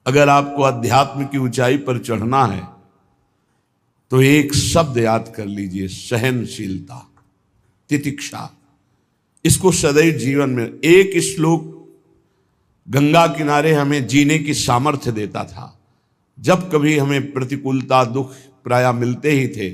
अगर आपको अध्यात्म की ऊंचाई पर चढ़ना है तो एक शब्द याद कर लीजिए, सहनशीलता, तितिक्षा। इसको सदैव जीवन में, एक श्लोक गंगा किनारे हमें जीने की सामर्थ्य देता था। जब कभी हमें प्रतिकूलता दुख प्राय मिलते ही थे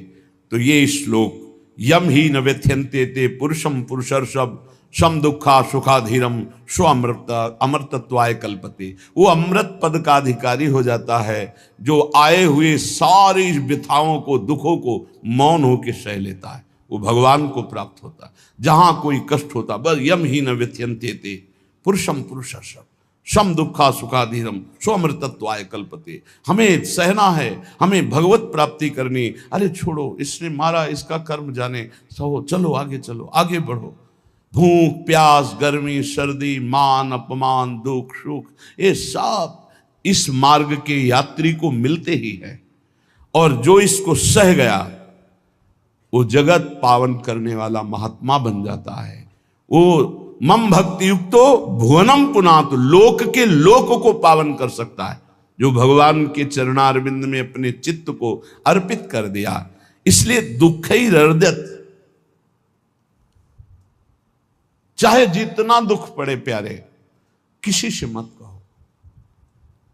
तो ये श्लोक, यम ही न व्यथ्यन्ते ते पुरुषम पुरुषर्षभ सम दुखा सुखाधीरम स्व अमृतत्वाय कल्पते। वो अमृत पद का अधिकारी हो जाता है जो आए हुए सारी व्यथाओं को, दुखों को मौन होकर सह लेता है, वो भगवान को प्राप्त होता है। जहां कोई कष्ट होता, बस यम ही न व्यथ्यन्ते ते पुरुषम पुरुषर्षभ सम दुखा सुखाधीरम स्वमृतत्वाय कल्पते। हमें सहना है, हमें भगवत प्राप्ति करनी। अरे छोड़ो, इसने मारा, इसका कर्म जाने, सहो, चलो आगे, चलो आगे बढ़ो। भूख प्यास गर्मी सर्दी मान अपमान दुख सुख, ये सब इस मार्ग के यात्री को मिलते ही है। और जो इसको सह गया वो जगत पावन करने वाला महात्मा बन जाता है। वो मम भक्ति युक्तो भुवनम पुनातु, लोक के लोक को पावन कर सकता है जो भगवान के चरणारविंद में अपने चित्त को अर्पित कर दिया। इसलिए दुख ही हृदयत, चाहे जितना दुख पड़े प्यारे, किसी से मत कहो,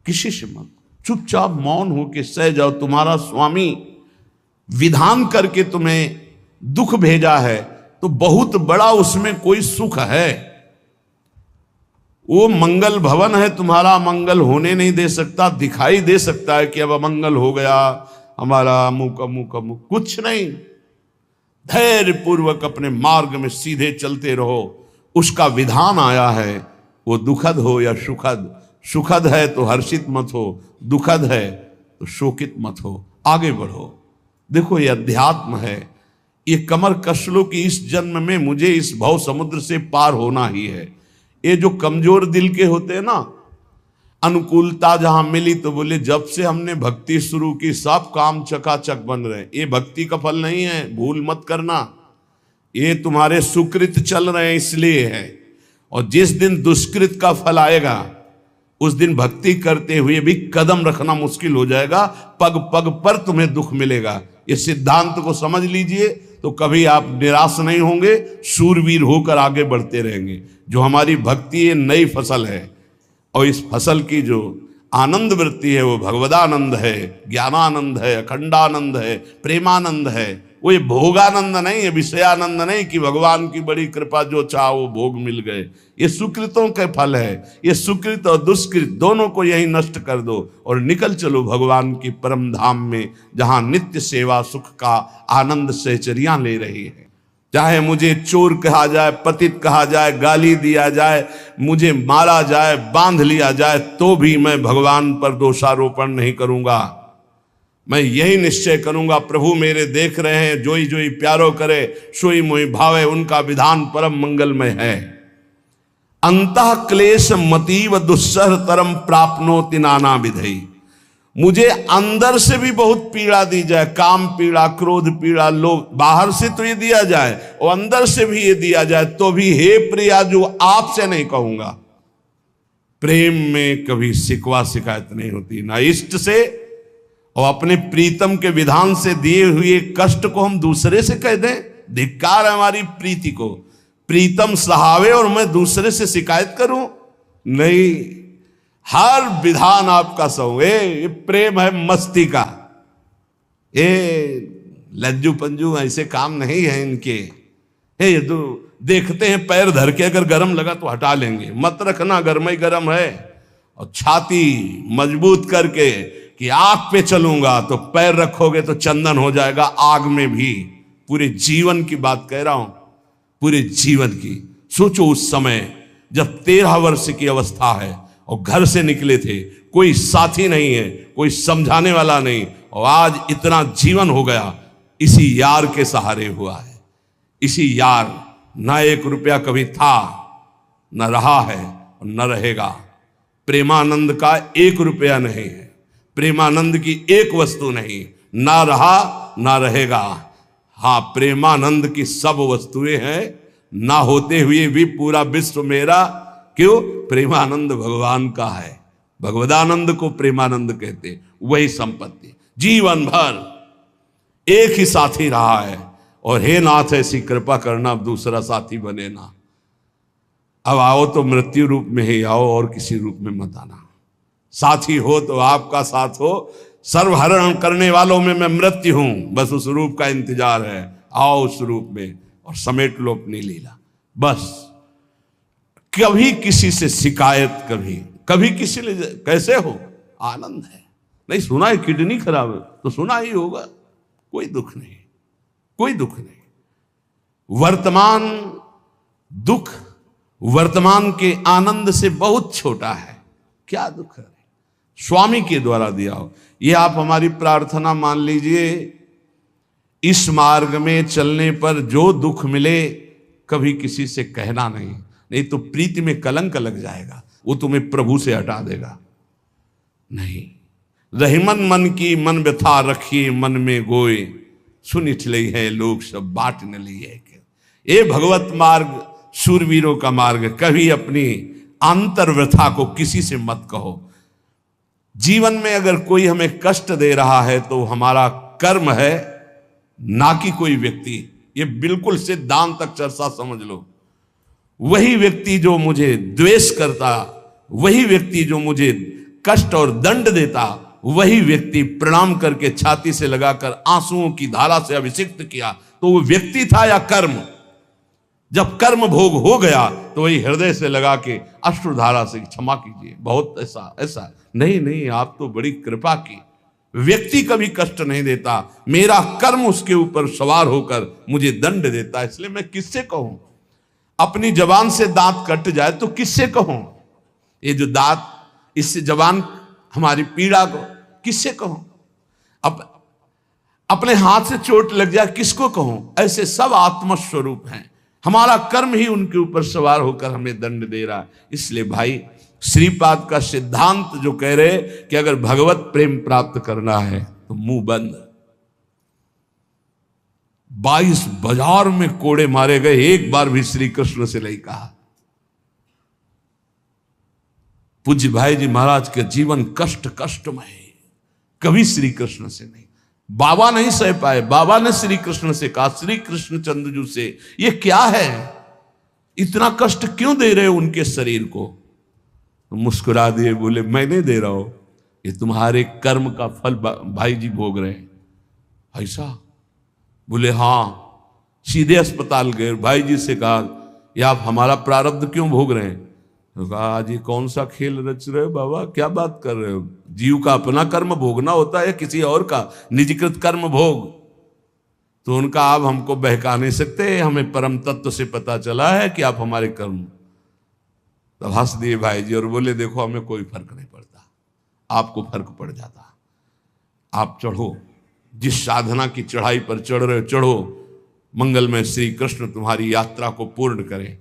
किसी से मत, चुपचाप मौन होके सह जाओ। तुम्हारा स्वामी विधान करके तुम्हें दुख भेजा है तो बहुत बड़ा उसमें कोई सुख है। वो मंगल भवन है, तुम्हारा मंगल होने नहीं दे सकता। दिखाई दे सकता है कि अब अमंगल हो गया हमारा, अमुक अमुक अमुक, कुछ नहीं। धैर्य पूर्वक अपने मार्ग में सीधे चलते रहो। उसका विधान आया है, वो दुखद हो या सुखद, सुखद है तो हर्षित मत हो, दुखद है तो शोकित मत हो, आगे बढ़ो। देखो ये अध्यात्म है, ये कमर कस लो कि इस जन्म में मुझे इस भव समुद्र से पार होना ही है। ये जो कमजोर दिल के होते हैं ना, अनुकूलता जहां मिली तो बोले जब से हमने भक्ति शुरू की सब काम चकाचक बन रहे हैं। ये भक्ति का फल नहीं है, भूल मत करना। ये तुम्हारे सुकृत चल रहे हैं इसलिए है। और जिस दिन दुष्कृत का फल आएगा उस दिन भक्ति करते हुए भी कदम रखना मुश्किल हो जाएगा, पग पग पर तुम्हें दुख मिलेगा। इस सिद्धांत को समझ लीजिए तो कभी आप निराश नहीं होंगे, शूरवीर होकर आगे बढ़ते रहेंगे। जो हमारी भक्ति ये नई फसल है और इस फसल की जो आनंद वृत्ति है वो भगवदानंद है, ज्ञानानंद है, अखंडानंद है, प्रेमानंद है। वो ये भोगानंद नहीं है, विषयानंद नहीं कि भगवान की बड़ी कृपा जो चाहो वो भोग मिल गए। ये सुकृतों के फल है। ये सुकृत और दुष्कृत दोनों को यही नष्ट कर दो और निकल चलो भगवान की परम धाम में, जहां नित्य सेवा सुख का आनंद सहचरियां ले रही है। चाहे मुझे चोर कहा जाए, पतित कहा जाए, गाली दिया जाए, मुझे मारा जाए, बांध लिया जाए, तो भी मैं भगवान पर दोषारोपण नहीं करूंगा। मैं यही निश्चय करूंगा, प्रभु मेरे देख रहे हैं, जोई जोई प्यारो करे सोई मोई भावे, उनका विधान परम मंगलमय है। अंतः क्लेश मतीव दुस्सह तरम प्राप्नोति नाना विधि। मुझे अंदर से भी बहुत पीड़ा दी जाए, काम पीड़ा, क्रोध पीड़ा, लोग बाहर से तो ये दिया जाए और अंदर से भी ये दिया जाए, तो भी हे प्रिया जो आपसे नहीं कहूंगा। प्रेम में कभी शिकवा शिकायत नहीं होती, ना इष्ट से और अपने प्रीतम के विधान से दिए हुए कष्ट को हम दूसरे से कह दें। धिक्कार है हमारी प्रीति को। प्रीतम सहावे और मैं दूसरे से शिकायत करूं? नहीं, हर विधान आपका सहो। ये प्रेम है मस्ती का, ये लज्जू पंजू ऐसे काम नहीं है इनके। ये तो देखते हैं पैर धर के अगर गर्म लगा तो हटा लेंगे, मत रखना गर्म ही गर्म है। और छाती मजबूत करके कि आग पे चलूंगा तो पैर रखोगे तो चंदन हो जाएगा आग में भी। पूरे जीवन की बात कह रहा हूं, पूरे जीवन की। सोचो उस समय जब 13 वर्ष की अवस्था है और घर से निकले थे, कोई साथी नहीं है, कोई समझाने वाला नहीं, और आज इतना जीवन हो गया इसी यार के सहारे हुआ है। इसी यार, ना 1 रुपया कभी था, न रहा है और न रहेगा। प्रेमानंद का 1 रुपया नहीं है, प्रेमानंद की 1 वस्तु नहीं, ना रहा ना रहेगा। हाँ, प्रेमानंद की सब वस्तुएं हैं, ना होते हुए भी पूरा विश्व मेरा। क्यों? प्रेमानंद भगवान का है, भगवदानंद को प्रेमानंद कहते, वही संपत्ति जीवन भर एक ही साथी रहा है। और हे नाथ ऐसी कृपा करना, अब दूसरा साथी बने ना। अब आओ तो मृत्यु रूप में ही आओ, और किसी रूप में मत आना। साथी हो तो आपका साथ हो, सर्वहरण करने वालों में मैं मृत्यु हूं, बस उस रूप का इंतजार है। आओ उस रूप में और समेट लो अपनी लीला। बस कभी किसी से शिकायत, कभी किसी ने कैसे हो, आनंद है। नहीं सुना है किडनी खराब है तो सुना ही होगा, कोई दुख नहीं, कोई दुख नहीं। वर्तमान दुख वर्तमान के आनंद से बहुत छोटा है, क्या दुख है, स्वामी के द्वारा दिया हो। ये आप हमारी प्रार्थना मान लीजिए, इस मार्ग में चलने पर जो दुख मिले कभी किसी से कहना नहीं, नहीं तो प्रीति में कलंक लग जाएगा, वो तुम्हें प्रभु से हटा देगा। नहीं, रहीमन मन की मन व्यथा रखिए मन में गोए, सुनिठ लई है लोग सब बाट न लिए। ये भगवत मार्ग शूरवीरों का मार्ग। कभी अपनी आंतर व्यथा को किसी से मत कहो। जीवन में अगर कोई हमें कष्ट दे रहा है तो हमारा कर्म है, ना कि कोई व्यक्ति। ये बिल्कुल सिद्धांत चर्चा समझ लो। वही व्यक्ति जो मुझे द्वेष करता, वही व्यक्ति जो मुझे कष्ट और दंड देता, वही व्यक्ति प्रणाम करके छाती से लगाकर आंसुओं की धारा से अभिषिक्त किया, तो वो व्यक्ति था या कर्म? जब कर्म भोग हो गया तो वही हृदय से लगा के अश्रुधारा से क्षमा कीजिए, बहुत ऐसा नहीं, आप तो बड़ी कृपा की। व्यक्ति कभी कष्ट नहीं देता, मेरा कर्म उसके ऊपर सवार होकर मुझे दंड देता। इसलिए मैं किससे कहूं? अपनी जबान से दांत कट जाए तो किससे कहूं? ये जो दांत, इससे जबान हमारी पीड़ा को किससे कहूं? अपने हाथ से चोट लग जाए किसको कहूं? ऐसे सब आत्मस्वरूप हैं, हमारा कर्म ही उनके ऊपर सवार होकर हमें दंड दे रहा है। इसलिए भाई श्रीपाद का सिद्धांत जो कह रहे कि अगर भगवत प्रेम प्राप्त करना है तो मुंह बंद। 22 बाजार में कोड़े मारे गए, एक बार भी श्री कृष्ण से नहीं कहा। पूज्य भाई जी महाराज के जीवन कष्टमय है, कभी श्री कृष्ण से नहीं। बाबा नहीं सह पाए, बाबा ने श्री कृष्ण से कहा, श्री कृष्ण चंद्रजू से, ये क्या है, इतना कष्ट क्यों दे रहे हो उनके शरीर को? तो मुस्कुरा दिए, बोले मैं नहीं दे रहा हूं, ये तुम्हारे कर्म का फल भाई जी भोग रहे हैं। ऐसा? बोले हाँ। सीधे अस्पताल गए, भाई जी से कहा, ये आप हमारा प्रारब्ध क्यों भोग रहे हैं? तो कहा आज ये कौन सा खेल रच रहे हो बाबा, क्या बात कर रहे हो? जीव का अपना कर्म भोगना होता है, किसी और का निजीकृत कर्म भोग? तो उनका आप हमको बहका नहीं सकते, हमें परम तत्व से पता चला है कि आप हमारे कर्म। तब हंस दिए भाई जी और बोले देखो हमें कोई फर्क नहीं पड़ता, आपको फर्क पड़ जाता। आप चढ़ो, जिस साधना की चढ़ाई पर चढ़ रहे हो चढ़ो, मंगलमय श्री कृष्ण तुम्हारी यात्रा को पूर्ण करें।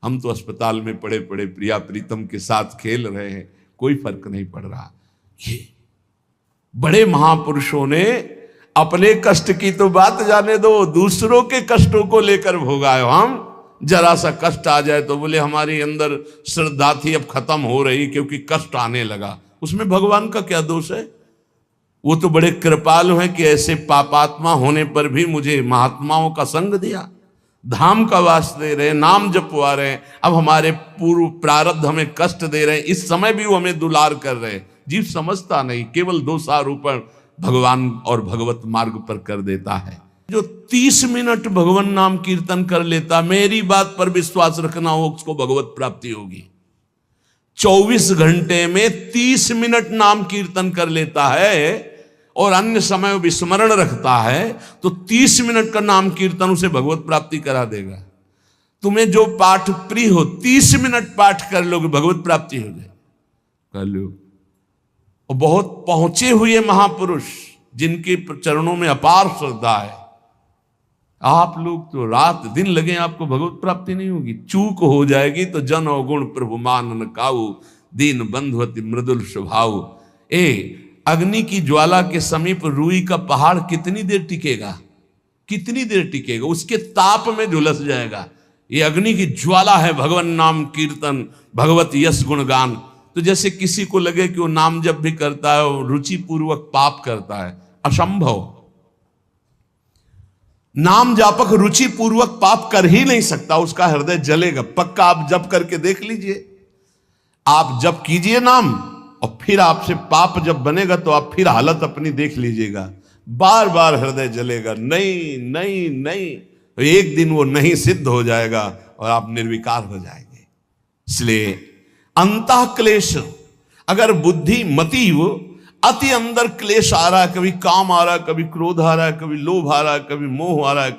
हम तो अस्पताल में पड़े पड़े प्रिया प्रीतम के साथ खेल रहे हैं, कोई फर्क नहीं पड़ रहा। ये बड़े महापुरुषों ने अपने कष्ट की तो बात जाने दो, दूसरों के कष्टों को लेकर भोगाए। हम जरा सा कष्ट आ जाए तो बोले हमारी अंदर श्रद्धा थी अब खत्म हो रही क्योंकि कष्ट आने लगा। उसमें भगवान का क्या दोष है? वो तो बड़े कृपालु हैं कि ऐसे पापात्मा होने पर भी मुझे महात्माओं का संग दिया, धाम का वास दे रहे, नाम जपवा रहे। अब हमारे पूर्व प्रारब्ध हमें कष्ट दे रहे हैं, इस समय भी वो हमें दुलार कर रहे हैं। जीव समझता नहीं, केवल दोषारोपण भगवान और भगवत मार्ग पर कर देता है। जो 30 मिनट भगवान नाम कीर्तन कर लेता, मेरी बात पर विश्वास रखना हो, उसको भगवत प्राप्ति होगी। 24 घंटे में 30 मिनट नाम कीर्तन कर लेता है और अन्य समय विस्मरण रखता है, तो 30 मिनट का नाम कीर्तन उसे भगवत प्राप्ति करा देगा। तुम्हें जो पाठ प्रिय हो 30 मिनट पाठ कर लोगे, भगवत प्राप्ति हो जाए, कर लो। और बहुत पहुंचे हुए महापुरुष जिनके चरणों में अपार श्रद्धा है, आप लोग तो रात दिन लगे आपको भगवत प्राप्ति नहीं होगी। चूक हो जाएगी तो जन अवगुण प्रभु मान न काऊ, दीन बंधुवति मृदुल स्वभाव। अग्नि की ज्वाला के समीप रुई का पहाड़ कितनी देर टिकेगा? कितनी देर टिकेगा? उसके ताप में झुलस जाएगा। ये अग्नि की ज्वाला है भगवान नाम कीर्तन, भगवत यश गुणगान। तो जैसे किसी को लगे कि वो नाम जप भी करता है वो रुचि पूर्वक पाप करता है, असंभव। नाम जापक रुचि पूर्वक पाप कर ही नहीं सकता, उसका हृदय जलेगा पक्का। आप जप करके देख लीजिए, आप जप कीजिए नाम और फिर आपसे पाप जब बनेगा तो आप फिर हालत अपनी देख लीजिएगा, बार बार हृदय जलेगा, नहीं नहीं नहीं, तो एक दिन वो नहीं सिद्ध हो जाएगा और आप निर्विकार हो जाएंगे। इसलिए अंतः क्लेश, अगर बुद्धि मति हो, अति अंदर क्लेश आ रहा है, कभी काम आ रहा है, कभी क्रोध आ रहा है, कभी लोभ आ रहा है, कभी मोह आ रहा है,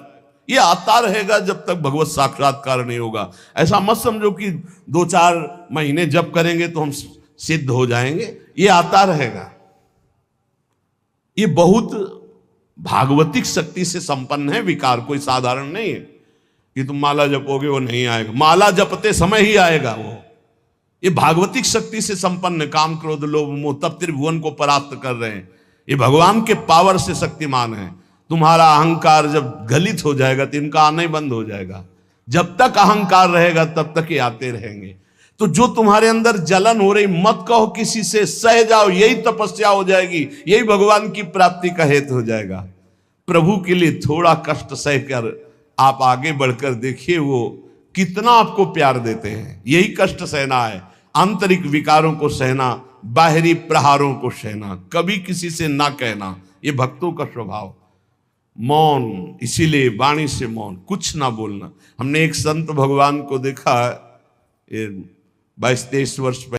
ये आता रहेगा जब तक भगवत साक्षात्कार नहीं होगा। ऐसा मत समझो कि 2-4 महीने जप करेंगे तो हम सिद्ध हो जाएंगे, ये आता रहेगा। ये बहुत भागवतिक शक्ति से संपन्न है विकार, कोई साधारण नहीं है कि तुम माला जपोगे वो नहीं आएगा, माला जपते समय ही आएगा वो। ये भागवतिक शक्ति से संपन्न, काम क्रोध लोभ मोह तब त्रिभुवन को परास्त कर रहे हैं, ये भगवान के पावर से शक्तिमान है। तुम्हारा अहंकार जब गलित हो जाएगा तो इनका आना ही बंद हो जाएगा। जब तक अहंकार रहेगा तब तक ये आते रहेंगे। तो जो तुम्हारे अंदर जलन हो रही, मत कहो किसी से, सह जाओ, यही तपस्या हो जाएगी, यही भगवान की प्राप्ति का हेतु हो जाएगा। प्रभु के लिए थोड़ा कष्ट सहकर आप आगे बढ़कर देखिए वो कितना आपको प्यार देते हैं। यही कष्ट सहना है, आंतरिक विकारों को सहना, बाहरी प्रहारों को सहना, कभी किसी से ना कहना, ये भक्तों का स्वभाव। मौन, इसीलिए वाणी से मौन, कुछ ना बोलना। हमने एक संत भगवान को देखा, 22-23 वर्ष पहले